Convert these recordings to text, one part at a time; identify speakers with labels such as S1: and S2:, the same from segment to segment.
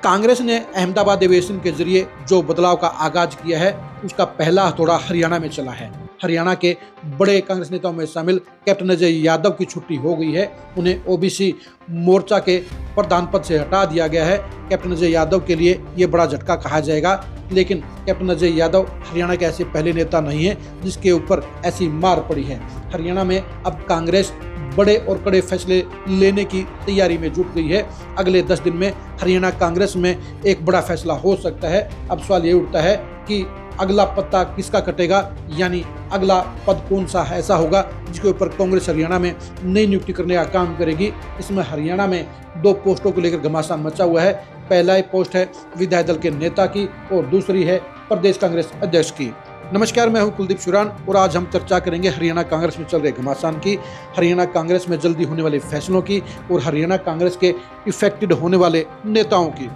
S1: कांग्रेस ने अहमदाबाद अधिवेशन के जरिए जो बदलाव का आगाज किया है उसका पहला हथौड़ा हरियाणा में चला है। हरियाणा के बड़े कांग्रेस नेताओं में शामिल कैप्टन अजय यादव की छुट्टी हो गई है। उन्हें ओबीसी मोर्चा के प्रधान पद से हटा दिया गया है। कैप्टन अजय यादव के लिए ये बड़ा झटका कहा जाएगा, लेकिन कैप्टन अजय यादव हरियाणा के ऐसे पहले नेता नहीं है जिसके ऊपर ऐसी मार पड़ी है। हरियाणा में अब कांग्रेस बड़े और कड़े फैसले लेने की तैयारी में जुट गई है। अगले 10 दिन में हरियाणा कांग्रेस में एक बड़ा फैसला हो सकता है। अब सवाल ये उठता है कि अगला पत्ता किसका कटेगा, यानी अगला पद कौन सा ऐसा होगा जिसके ऊपर कांग्रेस हरियाणा में नई नियुक्ति करने का काम करेगी। इसमें हरियाणा में 2 पोस्टों को लेकर घमासान मचा हुआ है। पहला पोस्ट है विधायक दल के नेता की और दूसरी है प्रदेश कांग्रेस अध्यक्ष की। नमस्कार, मैं हूं कुलदीप शुरान और आज हम चर्चा करेंगे हरियाणा कांग्रेस में चल रहे घमासान की, हरियाणा कांग्रेस में जल्दी होने वाले फैसलों की और हरियाणा कांग्रेस के इफेक्टेड होने वाले नेताओं की।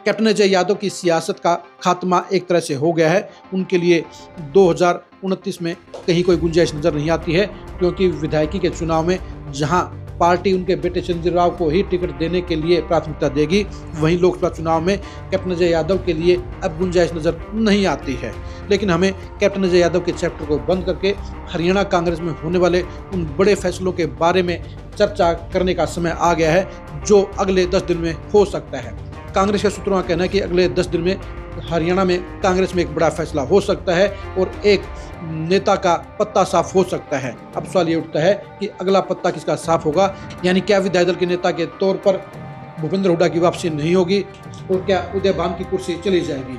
S1: कैप्टन अजय यादव की सियासत का खात्मा एक तरह से हो गया है। उनके लिए 2029 में कहीं कोई गुंजाइश नजर नहीं आती है, क्योंकि विधायकी के चुनाव में जहां पार्टी उनके बेटे चंद्र राव को ही टिकट देने के लिए प्राथमिकता देगी, वहीं लोकसभा चुनाव में कैप्टन अजय यादव के लिए अब गुंजाइश नजर नहीं आती है। लेकिन हमें कैप्टन अजय यादव के चैप्टर को बंद करके हरियाणा कांग्रेस में होने वाले उन बड़े फैसलों के बारे में चर्चा करने का समय आ गया है, जो अगले 10 दिन में हो सकता है। कांग्रेस के सूत्रों का कहना है कि अगले 10 दिन में हरियाणा में कांग्रेस में एक बड़ा फैसला हो सकता है और एक नेता का पत्ता साफ हो सकता है। अब सवाल ये उठता है कि अगला पत्ता किसका साफ होगा, यानी क्या विधायक दल के नेता के तौर पर भूपेंद्र हुड्डा की वापसी नहीं होगी और क्या उदय भान की कुर्सी चली जाएगी।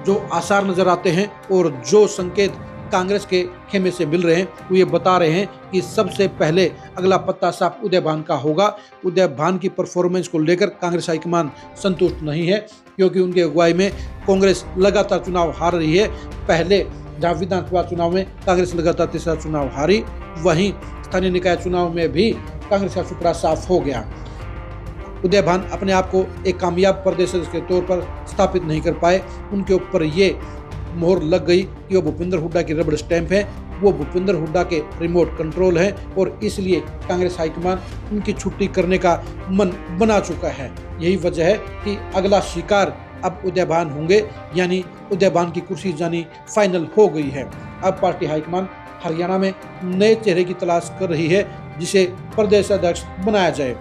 S1: जो आसार नजर आते हैं और जो संकेत कांग्रेस के खेमे से मिल रहे हैं वो ये बता रहे हैं कि सबसे पहले अगला पत्ता साफ उदय भान का होगा। उदय भान की परफॉर्मेंस को लेकर कांग्रेस हाईकमान संतुष्ट नहीं है, क्योंकि उनके अगुवाई में कांग्रेस लगातार चुनाव हार रही है। पहले जहाँ विधानसभा चुनाव में कांग्रेस लगातार तीसरा चुनाव हारी, वहीं स्थानीय निकाय चुनाव में भी कांग्रेस का सुपड़ा साफ हो गया। उदय भान अपने आप को एक कामयाब प्रदेश सदस्य के तौर पर स्थापित नहीं कर पाए। उनके ऊपर ये मोहर लग गई कि वो भूपेंद्र हुड्डा की रबड़ स्टैंप है, वो भूपेंद्र हुड्डा के रिमोट कंट्रोल है और इसलिए कांग्रेस हाईकमान उनकी छुट्टी करने का मन बना चुका है। यही वजह है कि अगला शिकार अब उदय भान होंगे, यानी उदय भान की कुर्सी जानी फाइनल हो गई है। अब पार्टी हाईकमान हरियाणा में नए चेहरे की तलाश कर रही है जिसे प्रदेश अध्यक्ष बनाया जाए।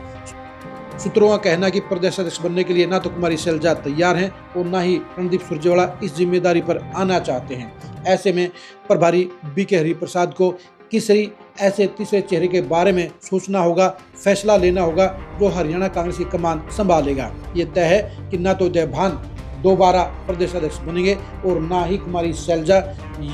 S1: सूत्रों का कहना कि प्रदेश अध्यक्ष बनने के लिए ना तो कुमारी शैलजा तैयार हैं और ना ही रणदीप सुरजेवाला इस जिम्मेदारी पर आना चाहते हैं। ऐसे में प्रभारी बीके हरिप्रसाद को किसी ऐसे तीसरे चेहरे के बारे में सोचना होगा, फैसला लेना होगा जो हरियाणा कांग्रेस की कमान संभालेगा। ये तय है कि ना तो उदय भान दोबारा प्रदेश अध्यक्ष बनेंगे और ना ही कुमारी शैलजा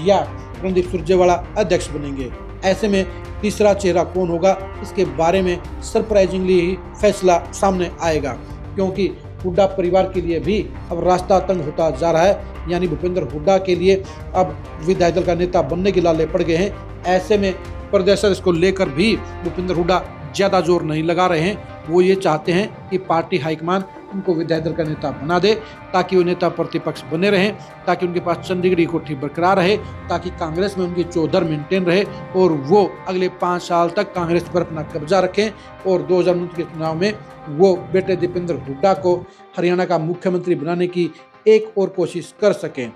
S1: या रणदीप सुरजेवाला अध्यक्ष बनेंगे। ऐसे में तीसरा चेहरा कौन होगा, इसके बारे में सरप्राइजिंगली ही फैसला सामने आएगा, क्योंकि हुड्डा परिवार के लिए भी अब रास्ता तंग होता जा रहा है। यानी भूपेंद्र हुड्डा के लिए अब विधायक दल का नेता बनने के लाले पड़ गए हैं। ऐसे में प्रदेश अध्यक्ष को लेकर भी भूपेंद्र हुड्डा ज़्यादा जोर नहीं लगा रहे हैं। वो ये चाहते हैं कि पार्टी हाईकमान उनको विधायक दल का नेता बना दे, ताकि वो नेता प्रतिपक्ष बने रहें, ताकि उनके पास चंडीगढ़ की कोठी बरकरार रहे, ताकि कांग्रेस में उनकी चौधर मेंटेन रहे और वो अगले 5 साल तक कांग्रेस पर अपना कब्जा रखें और 2019 के चुनाव में वो बेटे दीपेंद्र हुड्डा को हरियाणा का मुख्यमंत्री बनाने की एक और कोशिश कर सकें।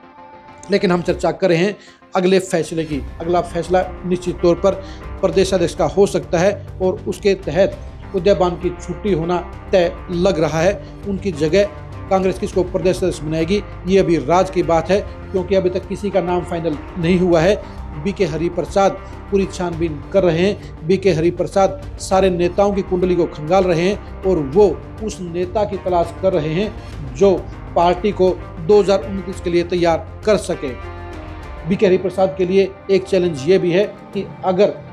S1: लेकिन हम चर्चा कर रहे हैं अगले फैसले की। अगला फैसला निश्चित तौर पर प्रदेश अध्यक्ष का हो सकता है और उसके तहत उदय भान की छुट्टी होना तय लग रहा है। उनकी जगह कांग्रेस किसको प्रदेश अध्यक्ष बनाएगी ये अभी राज की बात है, क्योंकि अभी तक किसी का नाम फाइनल नहीं हुआ है। बीके हरिप्रसाद पूरी छानबीन कर रहे हैं। बीके हरिप्रसाद सारे नेताओं की कुंडली को खंगाल रहे हैं और वो उस नेता की तलाश कर रहे हैं जो पार्टी को 2029 के लिए तैयार कर सके। बीके हरिप्रसाद के लिए एक चैलेंज ये भी है कि अगर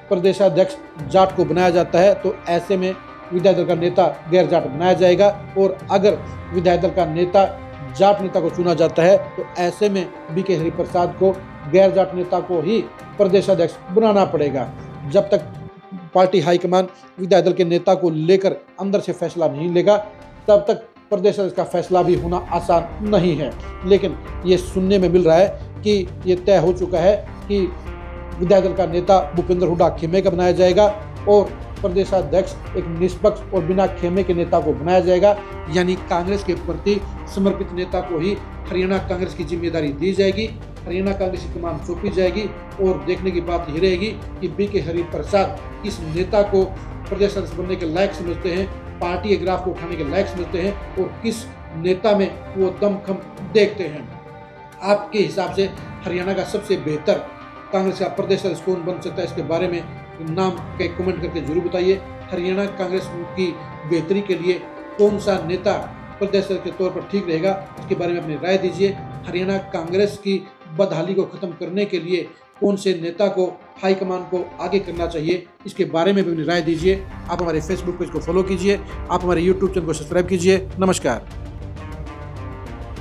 S1: प्रदेशाध्यक्ष जाट को बनाया जाता है तो ऐसे में विधायक दल का नेता गैर जाट बनाया जाएगा, और अगर विधायक दल का नेता जाट नेता को चुना जाता है तो ऐसे में बीके हरिप्रसाद को गैर जाट नेता को ही प्रदेशाध्यक्ष बनाना पड़ेगा। जब तक पार्टी हाईकमान विधायक दल के नेता को लेकर अंदर से फैसला नहीं लेगा, तब तक प्रदेश अध्यक्ष का फैसला भी होना आसान नहीं है। लेकिन ये सुनने में मिल रहा है कि ये तय हो चुका है कि विधायक दल का नेता भूपेंद्र हुड्डा खेमे का बनाया जाएगा और प्रदेशाध्यक्ष एक निष्पक्ष और बिना खेमे के नेता को बनाया जाएगा, यानी कांग्रेस के प्रति समर्पित नेता को ही हरियाणा कांग्रेस की जिम्मेदारी दी जाएगी, हरियाणा कांग्रेस की कमान सौंपी जाएगी। और देखने की बात यह रहेगी कि बीके हरिप्रसाद किस नेता को प्रदेश अध्यक्ष बनने के लायक समझते हैं, पार्टी के ग्राफ को उठाने के लायक समझते हैं और किस नेता में वो दमखम देखते हैं। आपके हिसाब से हरियाणा का सबसे बेहतर कांग्रेस का प्रदेश अध्यक्ष कौन बन सकता है, इसके बारे में नाम के कमेंट करके जरूर बताइए। हरियाणा कांग्रेस की बेहतरी के लिए कौन सा नेता प्रदेश अध्यक्ष के तौर पर ठीक रहेगा, इसके बारे में अपनी राय दीजिए। हरियाणा कांग्रेस की बदहाली को खत्म करने के लिए कौन से नेता को हाईकमान को आगे करना चाहिए, इसके बारे में भी अपनी राय दीजिए। आप हमारे फेसबुक पेज को फॉलो कीजिए, आप हमारे यूट्यूब चैनल को सब्सक्राइब कीजिए। नमस्कार।